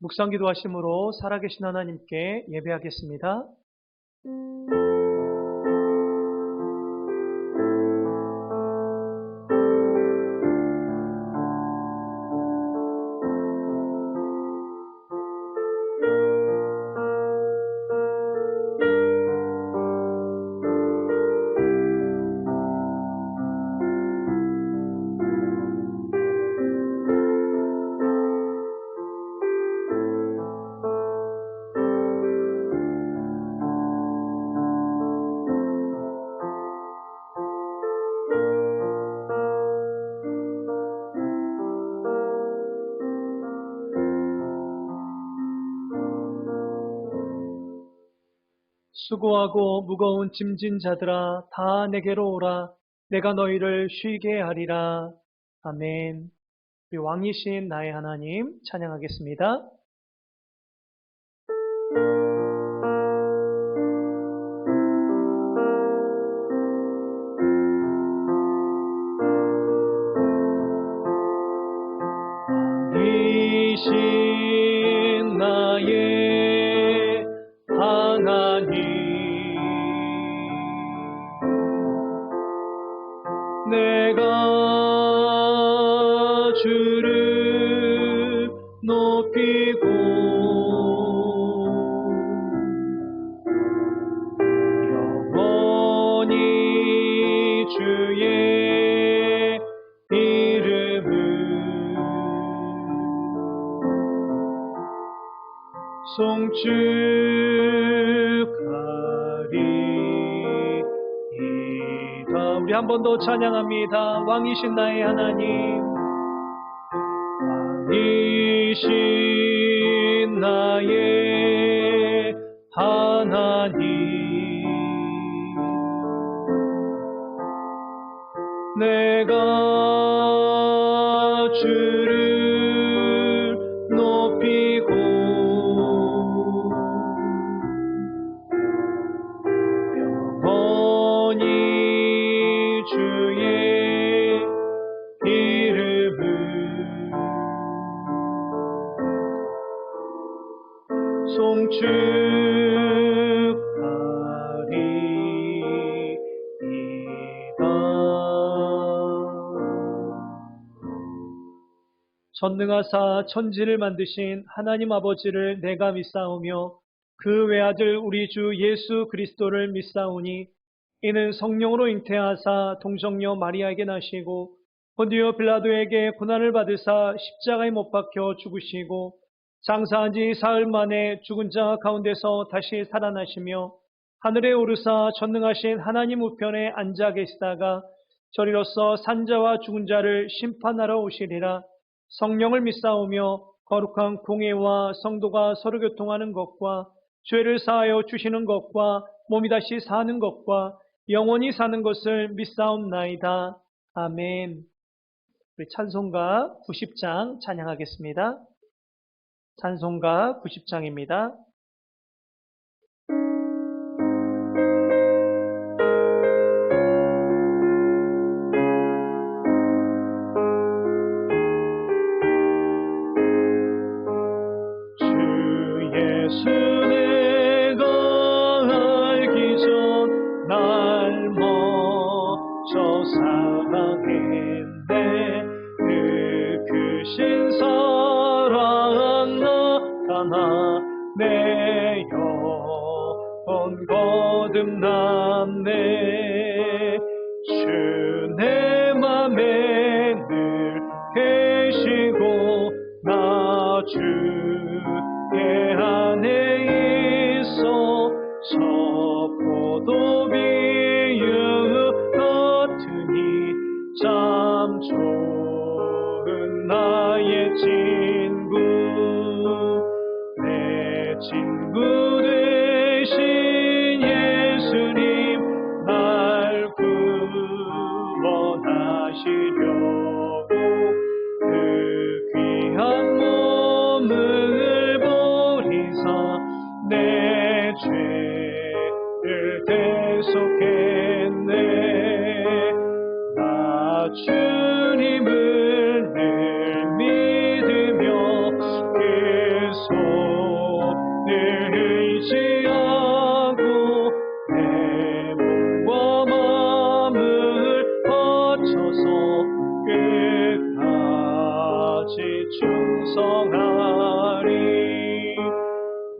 묵상 기도하심으로 살아계신 하나님께 예배하겠습니다. 수고하고 무거운 짐진 자들아 다 내게로 오라. 내가 너희를 쉬게 하리라. 아멘. 우리 왕이신 나의 하나님 찬양하겠습니다. 왕이신 나의 하나님, 내가 주를 높이고 영원히 주의 이름을 송축하리이다. 우리 한 번 더 찬양합니다. 왕이신 나의 하나님, 왕이신 나의 하나님, 내가 주를 높이고 영원히 주의 이름을 송축하리이다. 전능하사 천지를 만드신 하나님 아버지를 내가 믿사오며 그 외아들 우리 주 예수 그리스도를 믿사오니 이는 성령으로 잉태하사 동정녀 마리아에게 나시고 본디오 빌라도에게 고난을 받으사 십자가에 못 박혀 죽으시고 장사한 지 사흘 만에 죽은 자 가운데서 다시 살아나시며 하늘에 오르사 전능하신 하나님 우편에 앉아 계시다가 저리로서 산자와 죽은 자를 심판하러 오시리라. 성령을 믿사오며 거룩한 공예와 성도가 서로 교통하는 것과 죄를 사하여 주시는 것과 몸이 다시 사는 것과 영원히 사는 것을 믿사옵나이다. 아멘. 우리 찬송가 90장 찬양하겠습니다. 찬송가 90장입니다. 예수 내가 알기 전 날 먼저 사랑했네. 그 크신 사랑 나타나 내 영혼 거듭났네. 주 내 맘에 늘 계시고 나 주의 안에 있어 저 포도비유 같으니 참 좋은 나의 친구, 내 친구 되신 예수님 날 구원하시려고 그 귀한 몸을 버리사 내 죄를 대속했네. 나 주님을 늘 믿으며 그 손을 의지하고 내 몸과 마음을 바쳐서 끝까지 충성하리.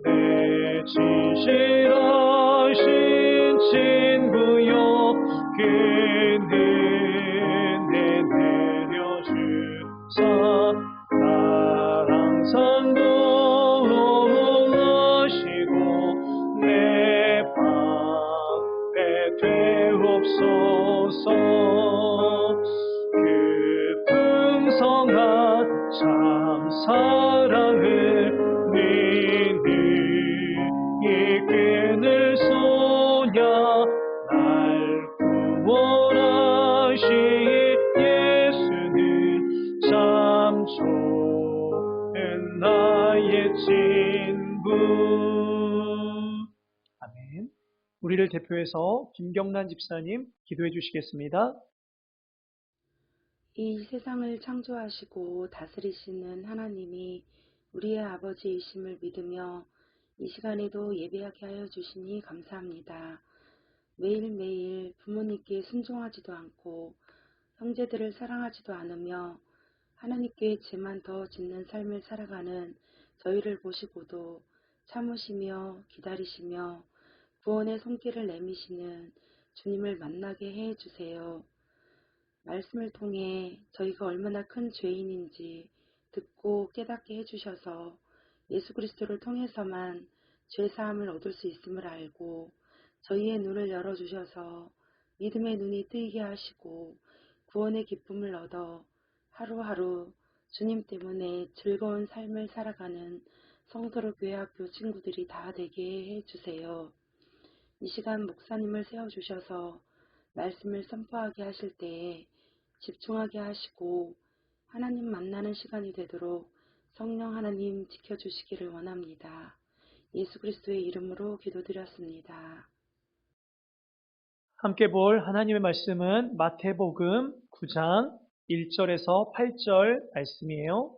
내 진실하신 친구여 그는 내 내려주사 날 항상 도우시고 내 방패 되옵소서. 그 풍성한 참 사랑을 니는 이끈을 소냐 날 구원하신 예수는 참 좋은 나의 친구. 아멘. 우리를 대표해서 김경란 집사님 기도해 주시겠습니다. 이 세상을 창조하시고 다스리시는 하나님이 우리의 아버지이심을 믿으며 이 시간에도 예배하게 하여 주시니 감사합니다. 매일매일 부모님께 순종하지도 않고 형제들을 사랑하지도 않으며 하나님께 죄만 더 짓는 삶을 살아가는 저희를 보시고도 참으시며 기다리시며 구원의 손길을 내미시는 주님을 만나게 해 주세요. 말씀을 통해 저희가 얼마나 큰 죄인인지 듣고 깨닫게 해주셔서 예수 그리스도를 통해서만 죄사함을 얻을 수 있음을 알고 저희의 눈을 열어주셔서 믿음의 눈이 뜨이게 하시고 구원의 기쁨을 얻어 하루하루 주님 때문에 즐거운 삶을 살아가는 성도로 교회학교 친구들이 다 되게 해주세요. 이 시간 목사님을 세워주셔서 말씀을 선포하게 하실 때에 집중하게 하시고 하나님 만나는 시간이 되도록 성령 하나님 지켜주시기를 원합니다. 예수 그리스도의 이름으로 기도드렸습니다. 함께 볼 하나님의 말씀은 마태복음 9장 1절에서 8절 말씀이에요.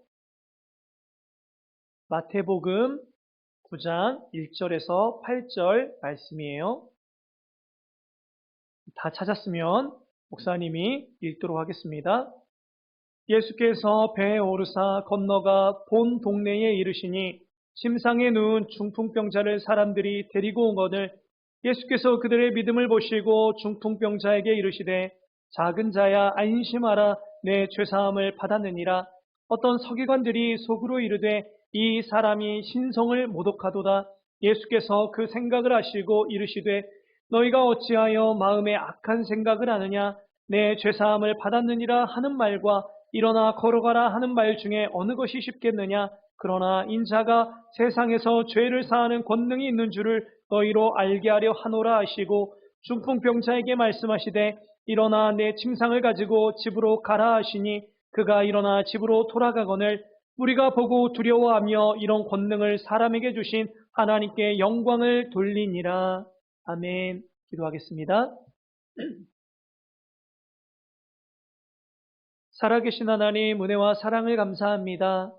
마태복음 9장 1절에서 8절 말씀이에요. 다 찾았으면 목사님이 읽도록 하겠습니다. 예수께서 배에 오르사 건너가 본 동네에 이르시니 침상에 누운 중풍병자를 사람들이 데리고 오거늘 예수께서 그들의 믿음을 보시고 중풍병자에게 이르시되 작은 자야 안심하라 내 죄사함을 받았느니라. 어떤 서기관들이 속으로 이르되 이 사람이 신성을 모독하도다. 예수께서 그 생각을 아시고 이르시되 너희가 어찌하여 마음에 악한 생각을 하느냐. 내 죄사함을 받았느니라 하는 말과 일어나 걸어가라 하는 말 중에 어느 것이 쉽겠느냐. 그러나 인자가 세상에서 죄를 사하는 권능이 있는 줄을 너희로 알게 하려 하노라 하시고 중풍병자에게 말씀하시되 일어나 내 침상을 가지고 집으로 가라 하시니 그가 일어나 집으로 돌아가거늘 우리가 보고 두려워하며 이런 권능을 사람에게 주신 하나님께 영광을 돌리니라. 아멘. 기도하겠습니다. 살아계신 하나님, 은혜와 사랑을 감사합니다.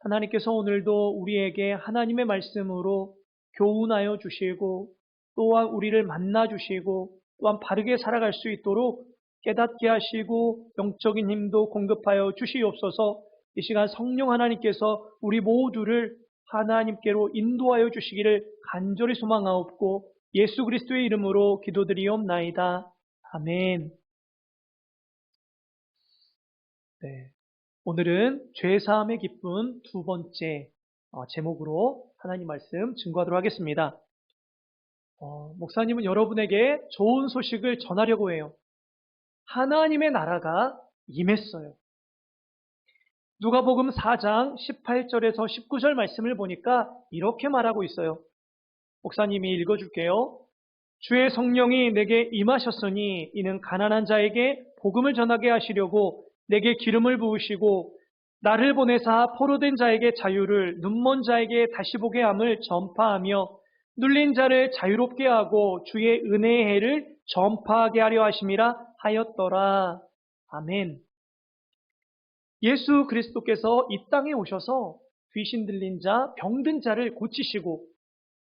하나님께서 오늘도 우리에게 하나님의 말씀으로 교훈하여 주시고 또한 우리를 만나 주시고 또한 바르게 살아갈 수 있도록 깨닫게 하시고 영적인 힘도 공급하여 주시옵소서. 이 시간 성령 하나님께서 우리 모두를 하나님께로 인도하여 주시기를 간절히 소망하옵고 예수 그리스도의 이름으로 기도드리옵나이다. 아멘. 네. 오늘은 죄사함의 기쁨 두 번째 제목으로 하나님 말씀 증거하도록 하겠습니다. 목사님은 여러분에게 좋은 소식을 전하려고 해요. 하나님의 나라가 임했어요. 누가복음 4장 18절에서 19절 말씀을 보니까 이렇게 말하고 있어요. 목사님이 읽어줄게요. 주의 성령이 내게 임하셨으니 이는 가난한 자에게 복음을 전하게 하시려고 내게 기름을 부으시고 나를 보내사 포로된 자에게 자유를 눈먼 자에게 다시 보게 함을 전파하며 눌린 자를 자유롭게 하고 주의 은혜의 해를 전파하게 하려 하심이라 하였더라. 아멘. 예수 그리스도께서 이 땅에 오셔서 귀신 들린 자, 병든 자를 고치시고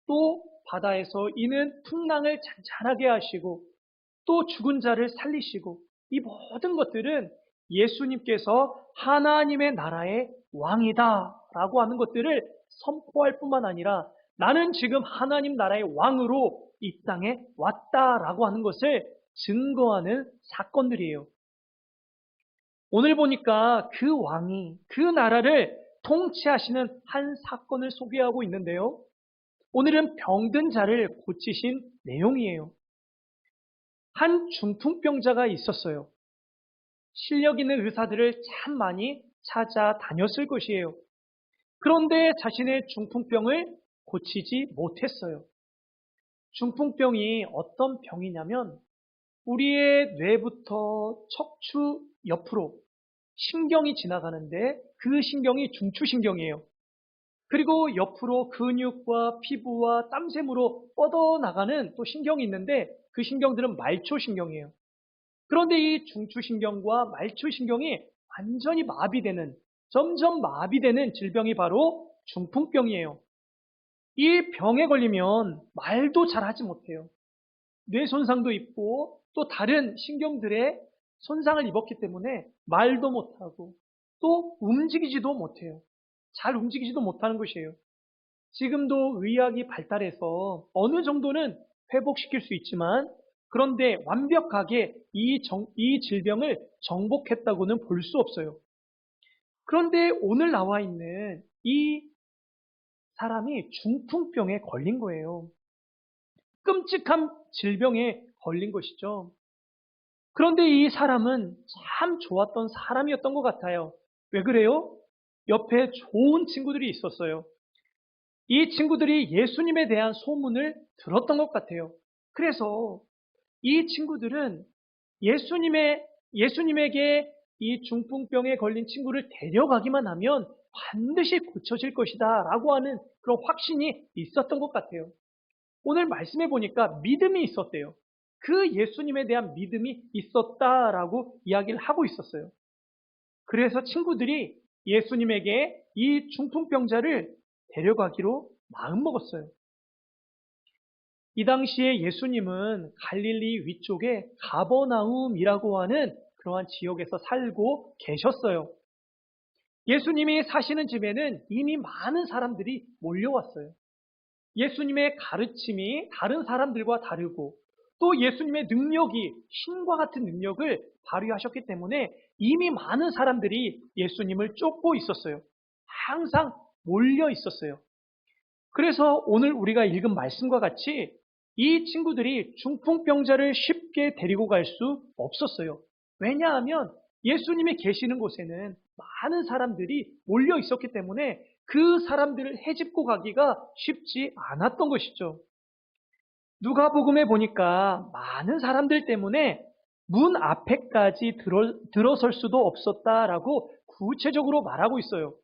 또 바다에서 이는 풍랑을 잔잔하게 하시고 또 죽은 자를 살리시고 이 모든 것들은 예수님께서 하나님의 나라의 왕이다라고 하는 것들을 선포할 뿐만 아니라 나는 지금 하나님 나라의 왕으로 이 땅에 왔다라고 하는 것을 증거하는 사건들이에요. 오늘 보니까 그 왕이 그 나라를 통치하시는 한 사건을 소개하고 있는데요. 오늘은 병든 자를 고치신 내용이에요. 한 중풍병자가 있었어요. 실력 있는 의사들을 참 많이 찾아다녔을 것이에요. 그런데 자신의 중풍병을 고치지 못했어요. 중풍병이 어떤 병이냐면 우리의 뇌부터 척추 옆으로 신경이 지나가는데 그 신경이 중추신경이에요. 그리고 옆으로 근육과 피부와 땀샘으로 뻗어나가는 또 신경이 있는데 그 신경들은 말초신경이에요. 그런데 이 중추신경과 말초신경이 완전히 마비되는, 점점 마비되는 질병이 바로 중풍병이에요. 이 병에 걸리면 말도 잘 하지 못해요. 뇌 손상도 있고 또 다른 신경들의 손상을 입었기 때문에 말도 못하고 또 움직이지도 못해요. 잘 움직이지도 못하는 것이에요. 지금도 의학이 발달해서 어느 정도는 회복시킬 수 있지만 그런데 완벽하게 이 질병을 정복했다고는 볼 수 없어요. 그런데 오늘 나와 있는 이 사람이 중풍병에 걸린 거예요. 끔찍한 질병에 걸린 것이죠. 그런데 이 사람은 참 좋았던 사람이었던 것 같아요. 왜 그래요? 옆에 좋은 친구들이 있었어요. 이 친구들이 예수님에 대한 소문을 들었던 것 같아요. 그래서 이 친구들은 예수님에게 이 중풍병에 걸린 친구를 데려가기만 하면 반드시 고쳐질 것이다 라고 하는 그런 확신이 있었던 것 같아요. 오늘 말씀해 보니까 믿음이 있었대요. 그 예수님에 대한 믿음이 있었다라고 이야기를 하고 있었어요. 그래서 친구들이 예수님에게 이 중풍병자를 데려가기로 마음먹었어요. 이 당시에 예수님은 갈릴리 위쪽에 가버나움이라고 하는 그러한 지역에서 살고 계셨어요. 예수님이 사시는 집에는 이미 많은 사람들이 몰려왔어요. 예수님의 가르침이 다른 사람들과 다르고 또 예수님의 능력이 신과 같은 능력을 발휘하셨기 때문에 이미 많은 사람들이 예수님을 쫓고 있었어요. 항상 몰려 있었어요. 그래서 오늘 우리가 읽은 말씀과 같이 이 친구들이 중풍병자를 쉽게 데리고 갈 수 없었어요. 왜냐하면 예수님이 계시는 곳에는 많은 사람들이 몰려 있었기 때문에 그 사람들을 헤집고 가기가 쉽지 않았던 것이죠. 누가복음에 보니까 많은 사람들 때문에 문 앞에까지 들어설 수도 없었다라고 구체적으로 말하고 있어요.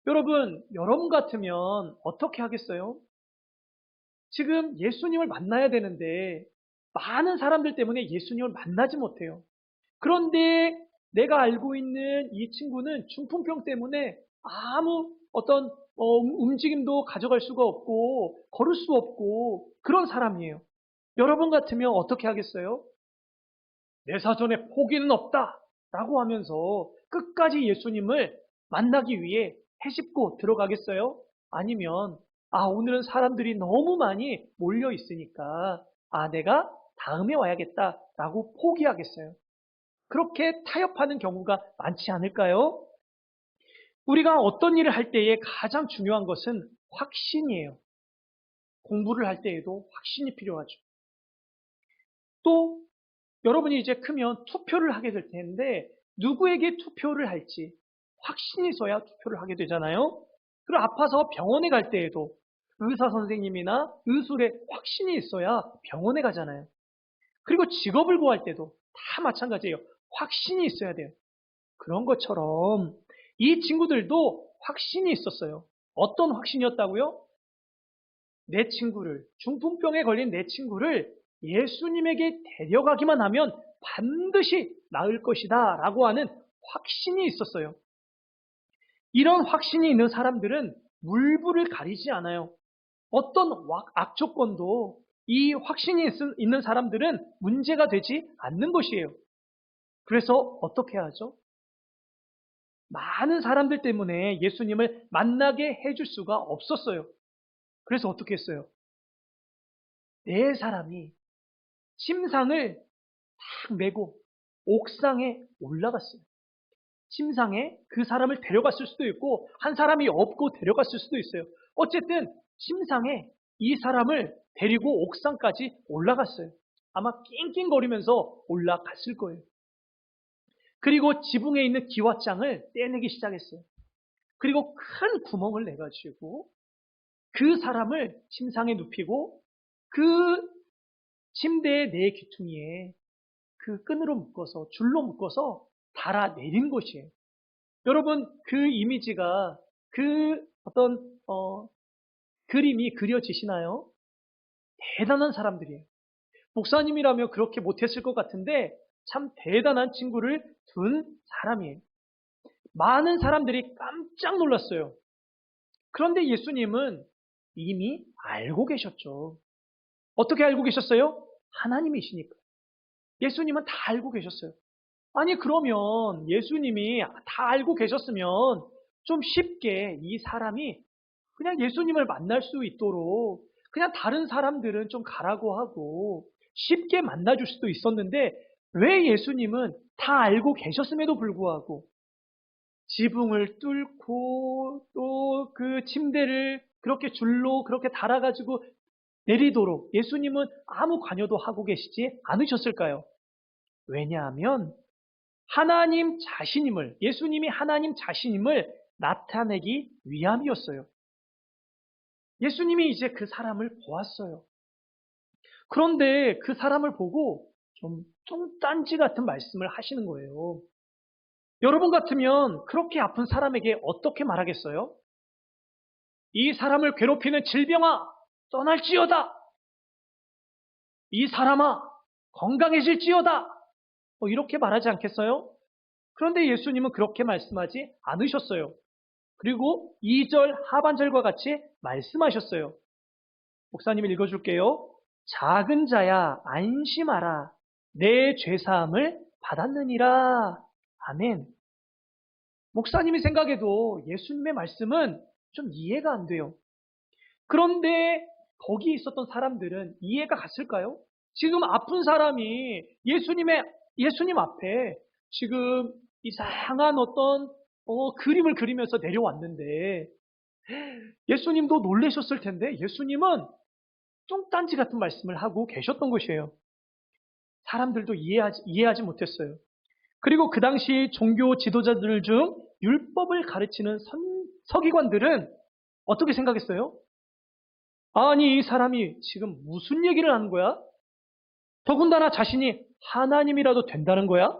여러분 같으면 어떻게 하겠어요? 지금 예수님을 만나야 되는데 많은 사람들 때문에 예수님을 만나지 못해요. 그런데 내가 알고 있는 이 친구는 중풍병 때문에 아무 어떤 움직임도 가져갈 수가 없고 걸을 수 없고 그런 사람이에요. 여러분 같으면 어떻게 하겠어요? 내 사전에 포기는 없다 라고 하면서 끝까지 예수님을 만나기 위해 헤집고 들어가겠어요? 아니면 오늘은 사람들이 너무 많이 몰려 있으니까 내가 다음에 와야겠다 라고 포기하겠어요? 그렇게 타협하는 경우가 많지 않을까요? 우리가 어떤 일을 할 때에 가장 중요한 것은 확신이에요. 공부를 할 때에도 확신이 필요하죠. 또 여러분이 이제 크면 투표를 하게 될 텐데 누구에게 투표를 할지 확신이 있어야 투표를 하게 되잖아요. 그리고 아파서 병원에 갈 때에도 의사 선생님이나 의술에 확신이 있어야 병원에 가잖아요. 그리고 직업을 구할 때도 다 마찬가지예요. 확신이 있어야 돼요. 그런 것처럼 이 친구들도 확신이 있었어요. 어떤 확신이었다고요? 중풍병에 걸린 내 친구를 예수님에게 데려가기만 하면 반드시 나을 것이다 라고 하는 확신이 있었어요. 이런 확신이 있는 사람들은 물불을 가리지 않아요. 어떤 악조건도 이 확신이 있는 사람들은 문제가 되지 않는 것이에요. 그래서 어떻게 하죠? 많은 사람들 때문에 예수님을 만나게 해줄 수가 없었어요. 그래서 어떻게 했어요? 네 사람이 침상을 탁 메고 옥상에 올라갔어요. 침상에 그 사람을 데려갔을 수도 있고 한 사람이 없고 데려갔을 수도 있어요. 어쨌든 침상에 이 사람을 데리고 옥상까지 올라갔어요. 아마 낑낑거리면서 올라갔을 거예요. 그리고 지붕에 있는 기와장을 떼내기 시작했어요. 그리고 큰 구멍을 내가지고 그 사람을 침상에 눕히고 그 침대의 네 귀퉁이에 그 끈으로 묶어서 줄로 묶어서 달아내린 것이에요. 여러분 그 이미지가 그 어떤 그림이 그려지시나요? 대단한 사람들이에요. 목사님이라면 그렇게 못했을 것 같은데 참 대단한 친구를 둔 사람이에요. 많은 사람들이 깜짝 놀랐어요. 그런데 예수님은 이미 알고 계셨죠. 어떻게 알고 계셨어요? 하나님이시니까. 예수님은 다 알고 계셨어요. 아니 그러면 예수님이 다 알고 계셨으면 좀 쉽게 이 사람이 그냥 예수님을 만날 수 있도록 그냥 다른 사람들은 좀 가라고 하고 쉽게 만나줄 수도 있었는데 왜 예수님은 다 알고 계셨음에도 불구하고 지붕을 뚫고 또 그 침대를 그렇게 줄로 그렇게 달아가지고 내리도록 예수님은 아무 관여도 하고 계시지 않으셨을까요? 왜냐하면 하나님 자신임을, 예수님이 하나님 자신임을 나타내기 위함이었어요. 예수님이 이제 그 사람을 보았어요. 그런데 그 사람을 보고 좀 딴지 같은 말씀을 하시는 거예요. 여러분 같으면 그렇게 아픈 사람에게 어떻게 말하겠어요? 이 사람을 괴롭히는 질병아, 떠날지어다! 이 사람아, 건강해질지어다! 이렇게 말하지 않겠어요? 그런데 예수님은 그렇게 말씀하지 않으셨어요. 그리고 2절 하반절과 같이 말씀하셨어요. 목사님 읽어줄게요. 작은 자야 안심하라. 내 죄사함을 받았느니라. 아멘. 목사님이 생각해도 예수님의 말씀은 좀 이해가 안 돼요. 그런데 거기 있었던 사람들은 이해가 갔을까요? 지금 아픈 사람이 예수님 앞에 지금 이상한 어떤 그림을 그리면서 내려왔는데 예수님도 놀라셨을 텐데 예수님은 뚱딴지 같은 말씀을 하고 계셨던 것이에요. 사람들도 이해하지 못했어요. 그리고 그 당시 종교 지도자들 중 율법을 가르치는 서기관들은 어떻게 생각했어요? 아니, 이 사람이 지금 무슨 얘기를 하는 거야? 더군다나 자신이 하나님이라도 된다는 거야?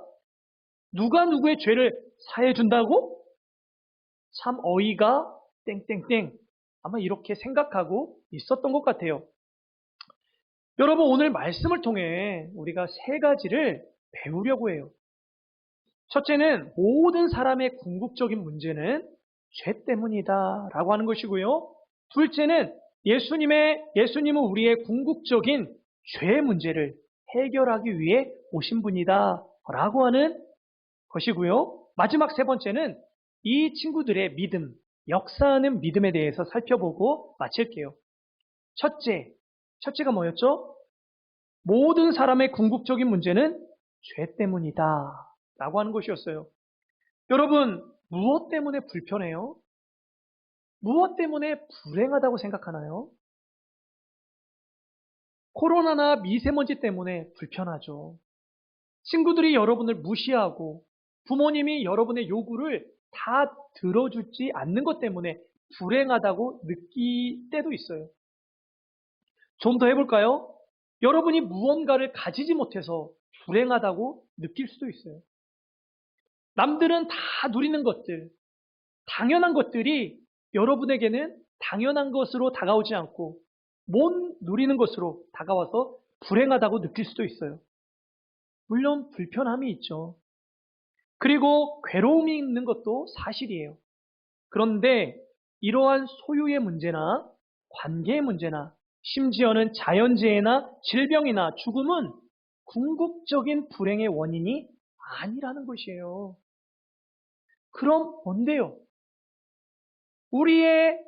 누가 누구의 죄를 사해준다고? 참 어이가 땡땡땡. 아마 이렇게 생각하고 있었던 것 같아요. 여러분, 오늘 말씀을 통해 우리가 세 가지를 배우려고 해요. 첫째는 모든 사람의 궁극적인 문제는 죄 때문이다 라고 하는 것이고요. 둘째는 예수님은 우리의 궁극적인 죄 문제를 해결하기 위해 오신 분이다 라고 하는 것이고요. 마지막 세 번째는 이 친구들의 믿음, 역사하는 믿음에 대해서 살펴보고 마칠게요. 첫째가 뭐였죠? 모든 사람의 궁극적인 문제는 죄 때문이다 라고 하는 것이었어요. 여러분, 무엇 때문에 불편해요? 무엇 때문에 불행하다고 생각하나요? 코로나나 미세먼지 때문에 불편하죠. 친구들이 여러분을 무시하고 부모님이 여러분의 요구를 다 들어주지 않는 것 때문에 불행하다고 느낄 때도 있어요. 좀 더 해볼까요? 여러분이 무언가를 가지지 못해서 불행하다고 느낄 수도 있어요. 남들은 다 누리는 것들, 당연한 것들이 여러분에게는 당연한 것으로 다가오지 않고 못 누리는 것으로 다가와서 불행하다고 느낄 수도 있어요. 물론 불편함이 있죠. 그리고 괴로움이 있는 것도 사실이에요. 그런데 이러한 소유의 문제나 관계의 문제나 심지어는 자연재해나 질병이나 죽음은 궁극적인 불행의 원인이 아니라는 것이에요. 그럼 뭔데요? 우리의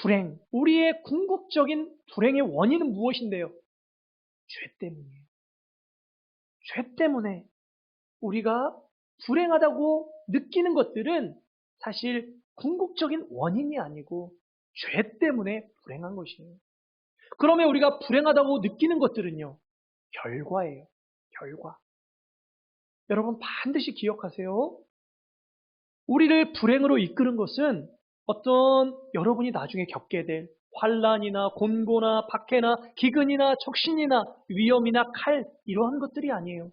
불행, 우리의 궁극적인 불행의 원인은 무엇인데요? 죄 때문이에요. 죄 때문에 우리가 불행하다고 느끼는 것들은 사실 궁극적인 원인이 아니고 죄 때문에 불행한 것이에요. 그러면 우리가 불행하다고 느끼는 것들은요, 결과예요. 결과. 여러분 반드시 기억하세요. 우리를 불행으로 이끄는 것은 어떤 여러분이 나중에 겪게 될 환난이나 곤고나 박해나 기근이나 적신이나 위험이나 칼 이러한 것들이 아니에요.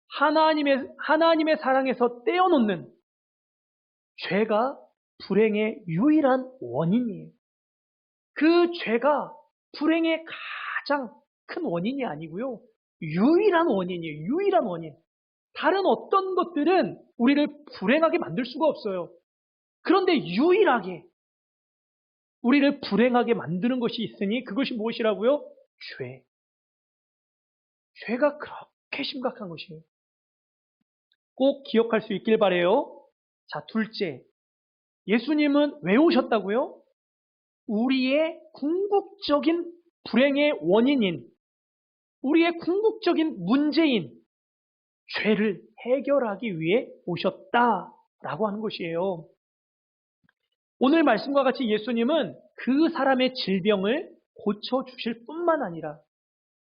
하나님의 사랑에서 떼어놓는 죄가 불행의 유일한 원인이에요. 그 죄가 불행의 가장 큰 원인이 아니고요. 유일한 원인이에요. 유일한 원인. 다른 어떤 것들은 우리를 불행하게 만들 수가 없어요. 그런데 유일하게 우리를 불행하게 만드는 것이 있으니 그것이 무엇이라고요? 죄. 죄가 그렇게 심각한 것이에요. 꼭 기억할 수 있길 바라요. 자, 둘째. 예수님은 왜 오셨다고요? 우리의 궁극적인 불행의 원인인, 우리의 궁극적인 문제인 죄를 해결하기 위해 오셨다라고 하는 것이에요. 오늘 말씀과 같이 예수님은 그 사람의 질병을 고쳐주실 뿐만 아니라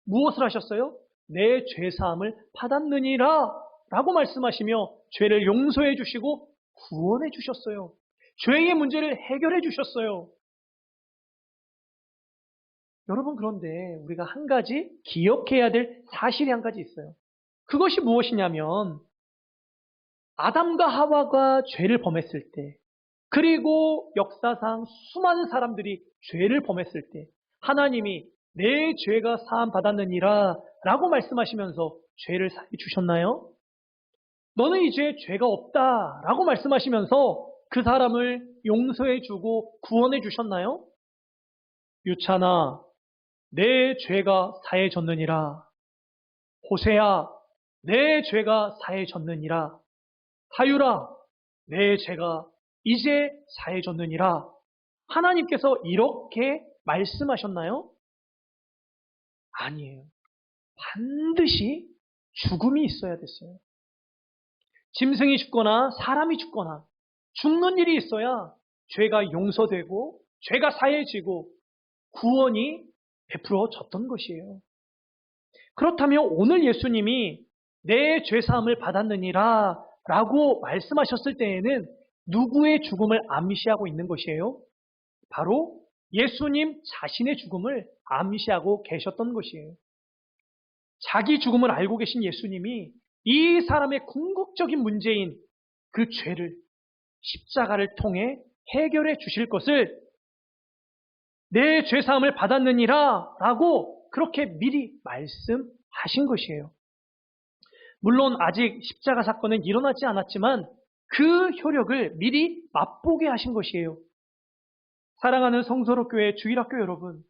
무엇을 하셨어요? 내 죄사함을 받았느니라 라고 말씀하시며 죄를 용서해 주시고 구원해 주셨어요. 죄의 문제를 해결해 주셨어요. 여러분, 그런데 우리가 한 가지 기억해야 될 사실이 한 가지 있어요. 그것이 무엇이냐면 아담과 하와가 죄를 범했을 때, 그리고 역사상 수많은 사람들이 죄를 범했을 때 하나님이 내 죄가 사함 받았느니라 라고 말씀하시면서 죄를 사해 주셨나요? 너는 이제 죄가 없다 라고 말씀하시면서 그 사람을 용서해 주고 구원해 주셨나요? 유찬아, 내 죄가 사해졌느니라. 호세야, 내 죄가 사해졌느니라. 하유라, 내 죄가 이제 사해졌느니라. 하나님께서 이렇게 말씀하셨나요? 아니에요. 반드시 죽음이 있어야 됐어요. 짐승이 죽거나 사람이 죽거나 죽는 일이 있어야 죄가 용서되고 죄가 사해지고 구원이 베풀어졌던 것이에요. 그렇다면 오늘 예수님이 내 죄사함을 받았느니라 라고 말씀하셨을 때에는 누구의 죽음을 암시하고 있는 것이에요? 바로 예수님 자신의 죽음을 암시하고 계셨던 것이에요. 자기 죽음을 알고 계신 예수님이 이 사람의 궁극적인 문제인 그 죄를 십자가를 통해 해결해 주실 것을 내 죄사함을 받았느니라 라고 그렇게 미리 말씀하신 것이에요. 물론 아직 십자가 사건은 일어나지 않았지만 그 효력을 미리 맛보게 하신 것이에요. 사랑하는 성서로교회 주일학교 여러분,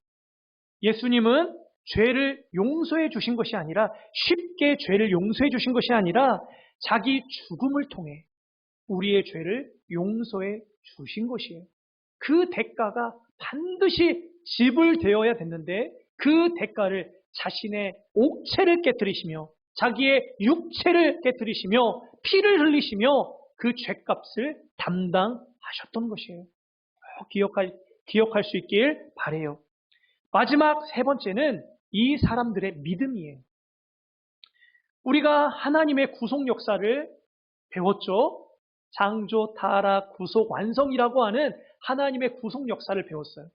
예수님은 죄를 용서해 주신 것이 아니라 쉽게 죄를 용서해 주신 것이 아니라 자기 죽음을 통해 우리의 죄를 용서해 주신 것이에요. 그 대가가 반드시 지불되어야 됐는데 그 대가를 자신의 옥체를 깨뜨리시며 자기의 육체를 깨뜨리시며 피를 흘리시며 그 죄값을 담당하셨던 것이에요. 기억할 수 있길 바라요. 마지막 세 번째는 이 사람들의 믿음이에요. 우리가 하나님의 구속 역사를 배웠죠. 창조, 타락, 구속, 완성이라고 하는 하나님의 구속 역사를 배웠어요.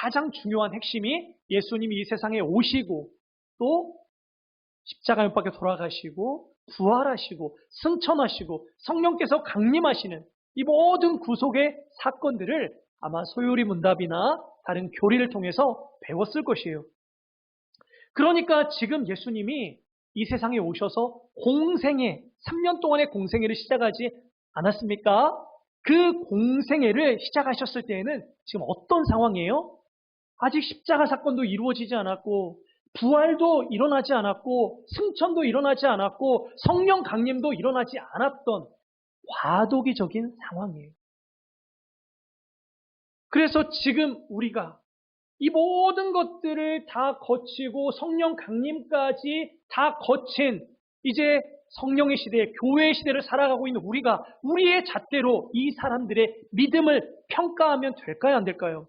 가장 중요한 핵심이 예수님이 이 세상에 오시고 또 십자가 못 박혀 돌아가시고 부활하시고 승천하시고 성령께서 강림하시는 이 모든 구속의 사건들을 아마 소요리 문답이나 다른 교리를 통해서 배웠을 것이에요. 그러니까 지금 예수님이 이 세상에 오셔서 공생애, 3년 동안의 공생애를 시작하지 않았습니까? 그 공생애를 시작하셨을 때에는 지금 어떤 상황이에요? 아직 십자가 사건도 이루어지지 않았고 부활도 일어나지 않았고 승천도 일어나지 않았고 성령 강림도 일어나지 않았던 과도기적인 상황이에요. 그래서 지금 우리가 이 모든 것들을 다 거치고 성령 강림까지 다 거친 이제 성령의 시대, 교회의 시대를 살아가고 있는 우리가 우리의 잣대로 이 사람들의 믿음을 평가하면 될까요? 안 될까요?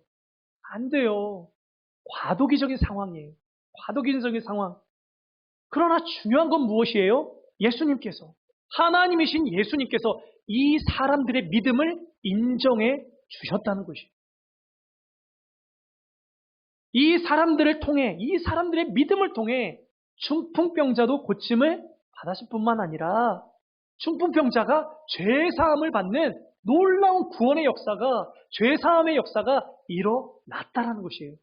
안 돼요. 과도기적인 상황이에요. 과도기적인 상황. 그러나 중요한 건 무엇이에요? 예수님께서, 하나님이신 예수님께서 이 사람들의 믿음을 인정해 주셨다는 것이에요. 이 사람들을 통해, 이 사람들의 믿음을 통해 중풍병자도 고침을 받았을 뿐만 아니라 중풍병자가 죄사함을 받는 놀라운 구원의 역사가, 죄사함의 역사가 일어났다라는 것이에요.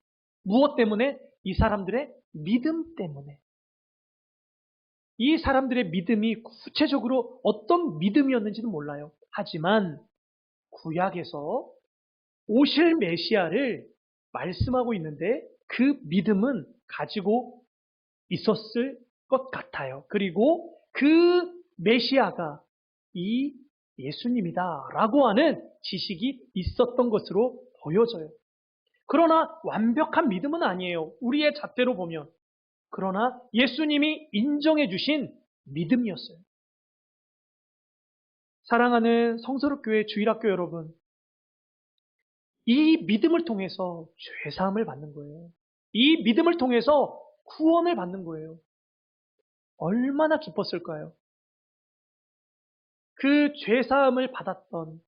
무엇 때문에? 이 사람들의 믿음 때문에. 이 사람들의 믿음이 구체적으로 어떤 믿음이었는지는 몰라요. 하지만 구약에서 오실 메시아를 말씀하고 있는데 그 믿음은 가지고 있었을 것 같아요. 그리고 그 메시아가 이 예수님이다라고 하는 지식이 있었던 것으로 보여져요. 그러나 완벽한 믿음은 아니에요. 우리의 잣대로 보면. 그러나 예수님이 인정해 주신 믿음이었어요. 사랑하는 성서롭교회 주일학교 여러분, 이 믿음을 통해서 죄사함을 받는 거예요. 이 믿음을 통해서 구원을 받는 거예요. 얼마나 기뻤을까요? 그 죄사함을 받았던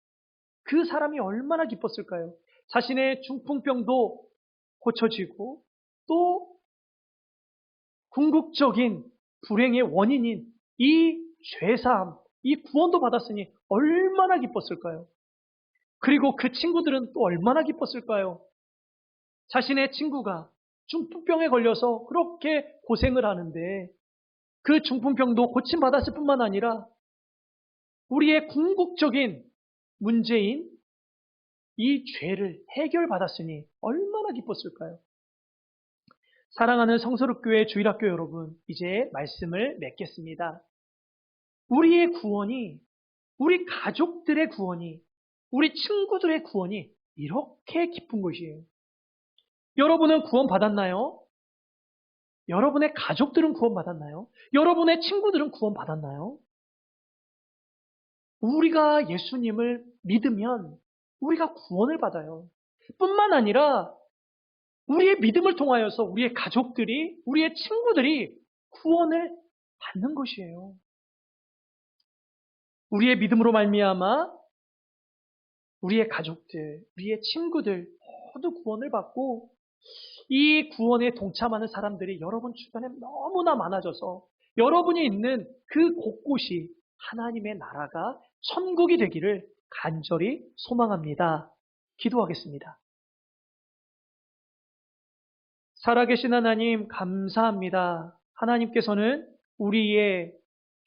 그 사람이 얼마나 기뻤을까요? 자신의 중풍병도 고쳐지고 또 궁극적인 불행의 원인인 이 죄사함, 이 구원도 받았으니 얼마나 기뻤을까요? 그리고 그 친구들은 또 얼마나 기뻤을까요? 자신의 친구가 중풍병에 걸려서 그렇게 고생을 하는데 그 중풍병도 고침받았을 뿐만 아니라 우리의 궁극적인 문제인 이 죄를 해결받았으니 얼마나 기뻤을까요? 사랑하는 성서롭교회 주일학교 여러분, 이제 말씀을 맺겠습니다. 우리의 구원이, 우리 가족들의 구원이, 우리 친구들의 구원이 이렇게 기쁜 것이에요. 여러분은 구원 받았나요? 여러분의 가족들은 구원 받았나요? 여러분의 친구들은 구원 받았나요? 우리가 예수님을 믿으면 우리가 구원을 받아요. 뿐만 아니라 우리의 믿음을 통하여서 우리의 가족들이, 우리의 친구들이 구원을 받는 것이에요. 우리의 믿음으로 말미암아 우리의 가족들, 우리의 친구들 모두 구원을 받고 이 구원에 동참하는 사람들이 여러분 주변에 너무나 많아져서 여러분이 있는 그 곳곳이 하나님의 나라가 천국이 되기를 간절히 소망합니다. 기도하겠습니다. 살아계신 하나님 감사합니다. 하나님께서는 우리의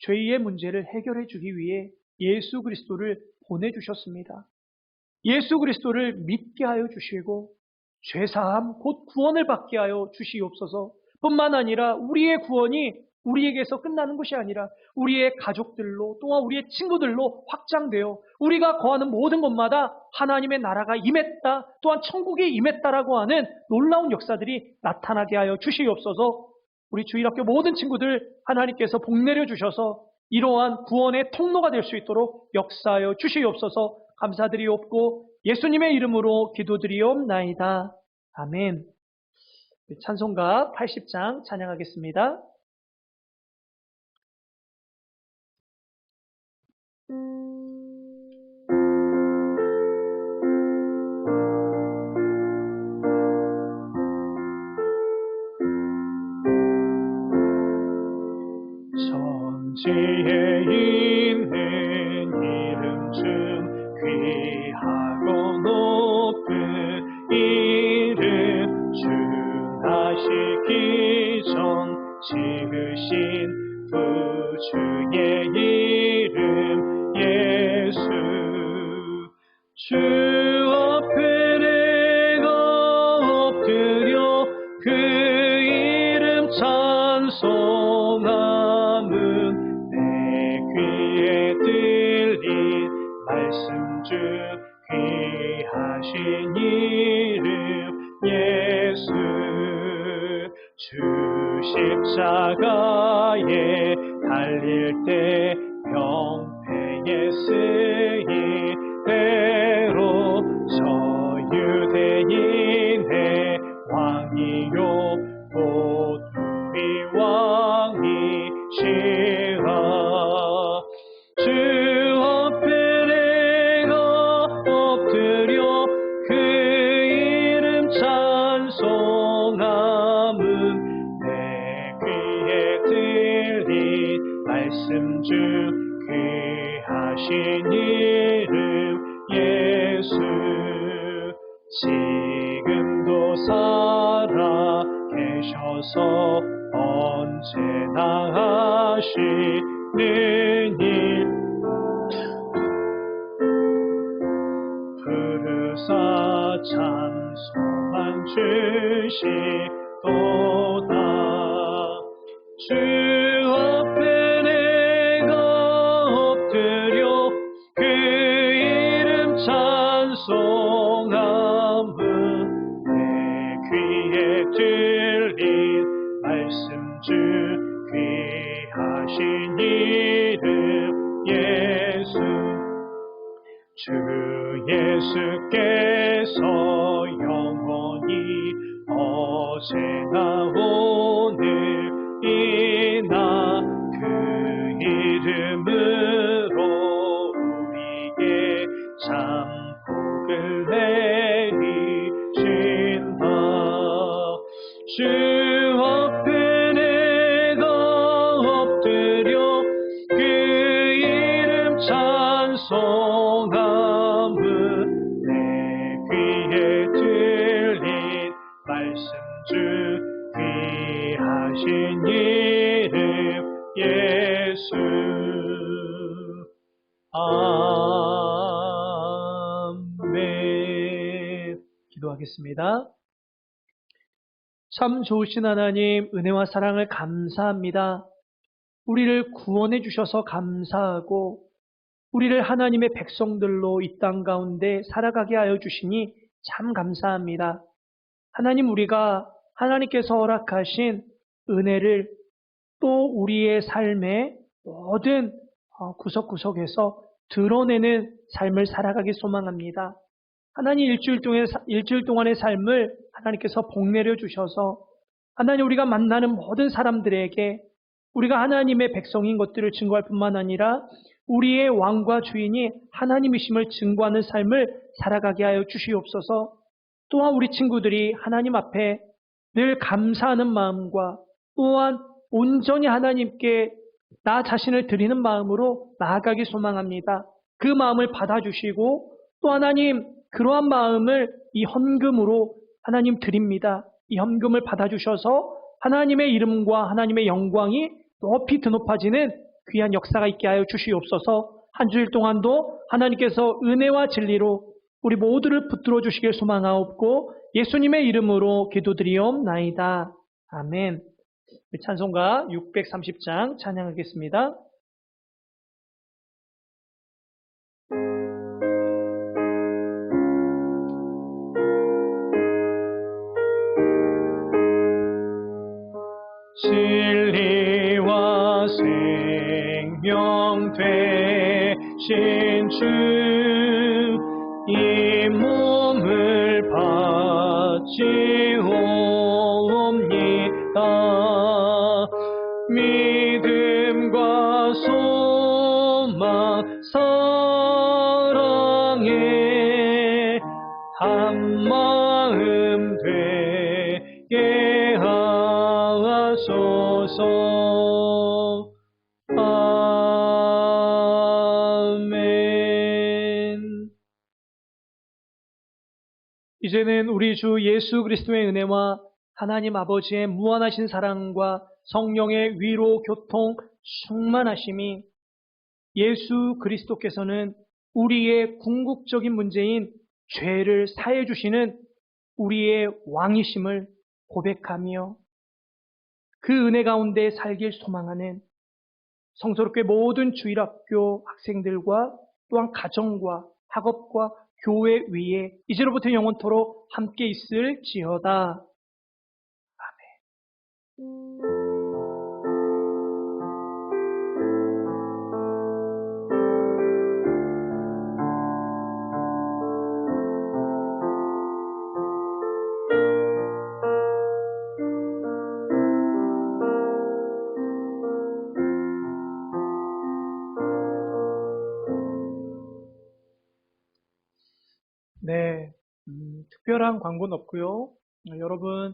죄의 문제를 해결해 주기 위해 예수 그리스도를 보내주셨습니다. 예수 그리스도를 믿게 하여 주시고 죄사함 곧 구원을 받게 하여 주시옵소서. 뿐만 아니라 우리의 구원이 우리에게서 끝나는 것이 아니라 우리의 가족들로 또한 우리의 친구들로 확장되어 우리가 거하는 모든 곳마다 하나님의 나라가 임했다 또한 천국이 임했다라고 하는 놀라운 역사들이 나타나게 하여 주시옵소서. 우리 주일학교 모든 친구들 하나님께서 복 내려 주셔서 이러한 구원의 통로가 될 수 있도록 역사하여 주시옵소서. 감사드리옵고 예수님의 이름으로 기도드리옵나이다. 아멘. 찬송가 80장 찬양하겠습니다. 천지에 있는 이름 중 귀하고 높은 이름 주 나시기 전 지으신 그 주의 이름 예수 주 앞에 내가 엎드려 그 이름 찬송함은 내 귀에 들린 말씀 중 귀하신 이름 예수 주 십자가에 달릴 때 병폐에 쓰인 대로 저 유대인의 왕이요 곧 우리 왕이시라 주 앞에 내가 엎드려 그 이름 찬송함은 내 귀에 들린 말씀 중 귀하신 이름 예수 지금도 살아 계셔서 언제나 하시는 일 부르사 찬송만 주시도다 주 앞에 내가 엎드려 그 이름 찬송함은 내 귀에 들린 말씀 중 귀하신 이름 예수 주 예수께서 영원히 어제나 오늘이나 그 이름으로 우리에게 참 복을 내리신다 주 앞에 내가 엎드려 그 이름 찬송함은 내 귀에 들린 말씀 중 귀하신 이름 예수 아멘. 기도하겠습니다. 참 좋으신 하나님, 은혜와 사랑을 감사합니다. 우리를 구원해 주셔서 감사하고 우리를 하나님의 백성들로 이 땅 가운데 살아가게 하여 주시니 참 감사합니다. 하나님, 우리가 하나님께서 허락하신 은혜를 또 우리의 삶의 모든 구석구석에서 드러내는 삶을 살아가기 소망합니다. 하나님, 일주일 동안의 삶을 하나님께서 복내려 주셔서 하나님, 우리가 만나는 모든 사람들에게 우리가 하나님의 백성인 것들을 증거할 뿐만 아니라 우리의 왕과 주인이 하나님이심을 증거하는 삶을 살아가게 하여 주시옵소서. 또한 우리 친구들이 하나님 앞에 늘 감사하는 마음과 또한 온전히 하나님께 나 자신을 드리는 마음으로 나아가기 소망합니다. 그 마음을 받아주시고 또 하나님, 그러한 마음을 이 헌금으로 하나님 드립니다. 이 헌금을 받아주셔서 하나님의 이름과 하나님의 영광이 높이 드높아지는 귀한 역사가 있게 하여 주시옵소서. 한 주일 동안도 하나님께서 은혜와 진리로 우리 모두를 붙들어 주시길 소망하옵고 예수님의 이름으로 기도드리옵나이다. 아멘. 찬송가 630장 찬양하겠습니다. 진리와 생명 되신 주 이 몸을 바치옵니다. 믿음과 소망 사랑에 한마음 되게 하소서. 아멘. 이제는 우리 주 예수 그리스도의 은혜와 하나님 아버지의 무한하신 사랑과 성령의 위로 교통 충만하심이 예수 그리스도께서는 우리의 궁극적인 문제인 죄를 사해 주시는 우리의 왕이심을 고백하며 그 은혜 가운데 살길 소망하는 성서롭게 모든 주일학교 학생들과 또한 가정과 학업과 교회 위에 이제로부터 영원토록 함께 있을지어다. 네, 특별한 광고는 없고요. 여러분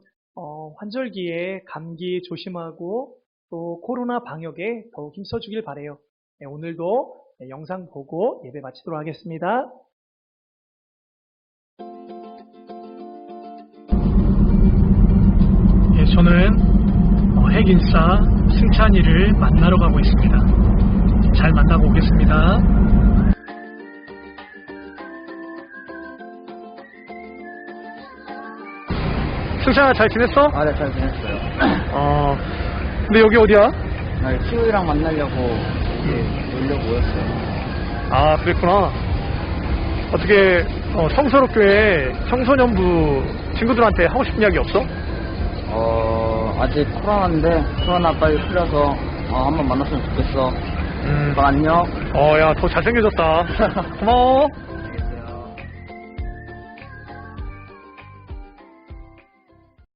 환절기에 감기 조심하고 또 코로나 방역에 더욱 힘써주길 바래요. 네, 오늘도 영상 보고 예배 마치도록 하겠습니다. 네, 저는 핵인싸 승찬이를 만나러 가고 있습니다. 잘 만나고 오겠습니다. 승찬아, 잘 지냈어? 아, 네, 잘 지냈어요. 근데 여기 어디야? 친구랑 만나려고 놀려고 모였어요. 아, 그랬구나. 어떻게 성서로교회 청소년부 친구들한테 하고 싶은 이야기 없어? 아직 코로나인데 코로나 빨리 풀려서 한번 만났으면 좋겠어. 오빠 안녕. 야, 더 잘생겨졌다. 고마워.